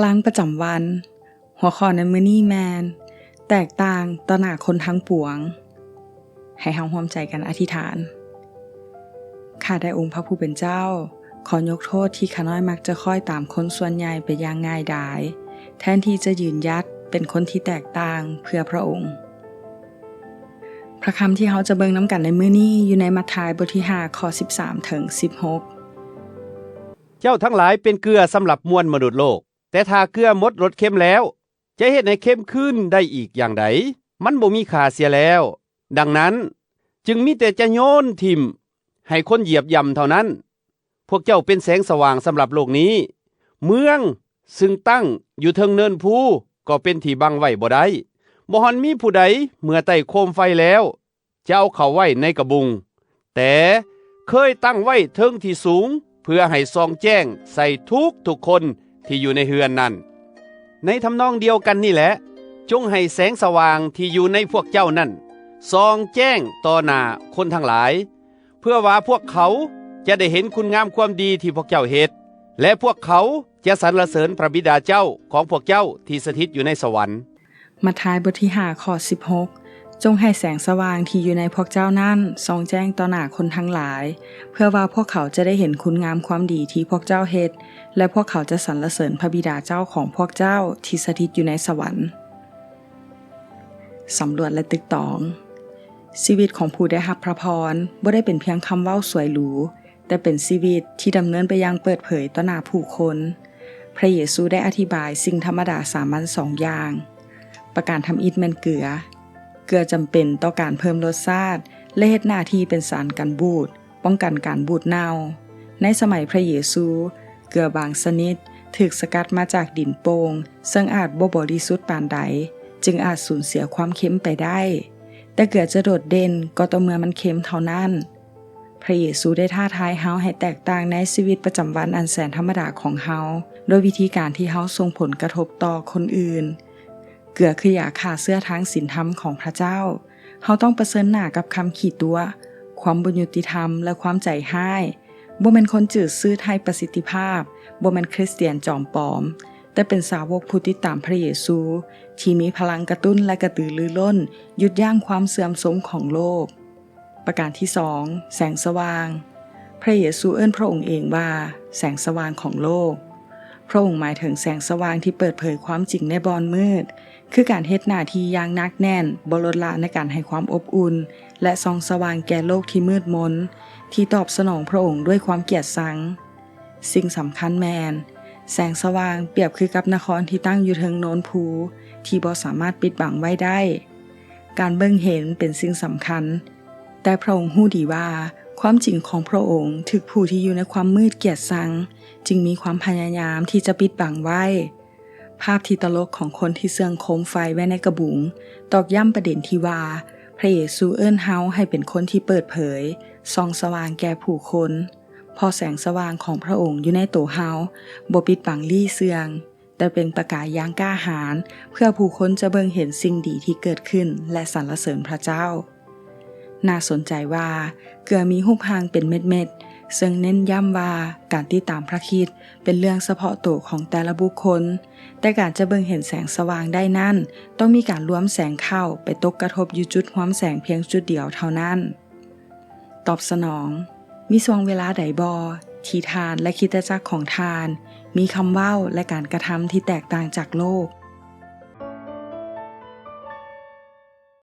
ลังประจำวันหัวข้อในมื้อนี้แมนแตกต่างต่อหน้าคนทั้งปวงให้เฮาร่วมใจกันอธิษฐานข้าแต่องค์พระผู้เป็นเจ้าขอยกโทษที่ข้าน้อยมักจะคอยตามคนส่วนใหญ่ไปอย่างง่ายดายแทนที่จะยืนหยัดเป็นคนที่แตกต่างเพื่อพระองค์พระคำที่เฮาจะเบิ่งนำกันในมื้อนี้อยู่ในมัทธิวบทที่5ข้อ13ถึง16เจ้าทั้งหลายเป็นเกลือสำหรับมวลมนุษย์โลกแต่ถ้าเกลือหมดรสเค็มแล้วจะเฮ็ดให้เค็มขึ้นได้อีกอย่างใดมันบ่มีค่าเสียแล้วดังนั้นจึงมีแต่จะโยนทิ่มให้คนเหยียบย่ำเท่านั้นพวกเจ้าเป็นแสงสว่างสำหรับโลกนี้เมืองซึ่งตั้งอยู่เทิงเนินภูก็เป็นที่บังไว้บ่ได้บ่ฮอนมีผู้ใดเมื่อใต้โคมไฟแล้วจะเอาเข้าไว้ในกระบุงแต่เคยตั้งไว้เทิงที่สูงเพื่อให้ส่องแจ้งใส่ทุกคนที่อยู่ในเฮือนนั้นในทำนองเดียวกันนี่แหละจงให้แสงสว่างที่อยู่ในพวกเจ้านั้นส่องแจ้งต่อหน้าคนทั้งหลายเพื่อว่าพวกเขาจะได้เห็นคุณงามความดีที่พวกเจ้าเฮ็ดและพวกเขาจะสรรเสริญพระบิดาเจ้าของพวกเจ้าที่สถิตอยู่ในสวรรค์มัทธิวบทที่5ข้อ16จงให้แสงสว่างที่อยู่ในพวกเจ้านั้นส่องแจ้งต่อหน้าคนทั้งหลายเพื่อว่าพวกเขาจะได้เห็นคุณงามความดีที่พวกเจ้าเฮ็ดและพวกเขาจะสรรเสริญพระบิดาเจ้าของพวกเจ้าที่สถิตอยู่ในสวรรค์สำรวจและตึกตองชีวิตของผู้ได้รับพระพรบ่ได้เป็นเพียงคำเว้าสวยหรูแต่เป็นชีวิตที่ดำเนินไปอย่างเปิดเผยต่อหน้าผู้คนพระเยซูได้อธิบายสิ่งธรรมดาสามัญ2อย่างประการทำอิฐแม่นเกลือจำเป็นต่อการเพิ่มรสชาติและเฮ็ดหน้าที่เป็นสารกันบูดป้องกันการบูดเน่าในสมัยพระเยซูเกลือบางชนิดถูกสกัดมาจากดินโป่งซึ่งอาจบ่บริสุทธิ์ปานใดจึงอาจสูญเสียความเค็มไปได้แต่เกลือจะโดดเด่นก็ต่อเมื่อมันเค็มเท่านั้นพระเยซูได้ท้าทายเฮาให้แตกต่างในชีวิตประจำวันอันแสนธรรมดาของเฮาโดยวิธีการที่เฮาส่งผลกระทบต่อคนอื่นเกลือคือยาฆ่าเชื้อทางศีลธรรมของพระเจ้าเฮาต้องเผชิญหน้ากับคำขี้ตัวความบ่ยุติธรรมและความใจร้ายบ่แม่นคนจืดชืดให้ประสิทธิภาพบ่แม่นคริสเตียนจอมปลอมแต่เป็นสาวกผู้ติดตามพระเยซูที่มีพลังกระตุ้นและกระตือรือร้นหยุดยั้งความเสื่อมโทรมของโลกประการที่2แสงสว่างพระเยซูเอิ้นพระองค์เองว่าแสงสว่างของโลกพระองค์หมายถึงแสงสว่างที่เปิดเผยความจริงในบอนมืดคือการเฮ็ดหน้าที่อย่างหนักแน่นบ่ลดละในการให้ความอบอุ่นและส่องสว่างแก่โลกที่มืดมนที่ตอบสนองพระองค์ด้วยความเกลียดชังสิ่งสำคัญแมนแสงสว่างเปรียบคือกับนครที่ตั้งอยู่เทิงโน้นภูที่บ่สามารถปิดบังไว้ได้การเบิ่งเห็นเป็นสิ่งสำคัญแต่พระองค์รู้ดีว่าความจริงของพระองค์ถูกผู้ที่อยู่ในความมืดเกลียดชังจึงมีความพยายามที่จะปิดบังไว้ภาพที่ตลกของคนที่เสื่องโคมไฟไว้ในกระบุงตอกย้ำประเด็นที่ว่าพระเยซูเอิ้นเฮาให้เป็นคนที่เปิดเผยส่องสว่างแก่ผู้คนพอแสงสว่างของพระองค์อยู่ในตัวเฮาบ่ปิดบังลี่เสื่องแต่เป็นประกายอย่างกล้าหาญเพื่อผู้คนจะเบิ่งเห็นสิ่งดีที่เกิดขึ้นและสรรเสริญพระเจ้าน่าสนใจว่าเกลือมีรูปร่างเป็นเม็ดๆซึ่งเน้นย้ำว่าการติดตามพระคริสต์เป็นเรื่องเฉพาะตัวของแต่ละบุคคลแต่การจะเบิ่งเห็นแสงสว่างได้นั้นต้องมีการรวมแสงเข้าไปตกกระทบอยู่จุดรวมแสงเพียงจุดเดียวเท่านั้นตอบสนองมีช่วงเวลาใดบ่ที่ทานและคริสตจักรของทานมีคำเว้าและการกระทำที่แตกต่างจากโลก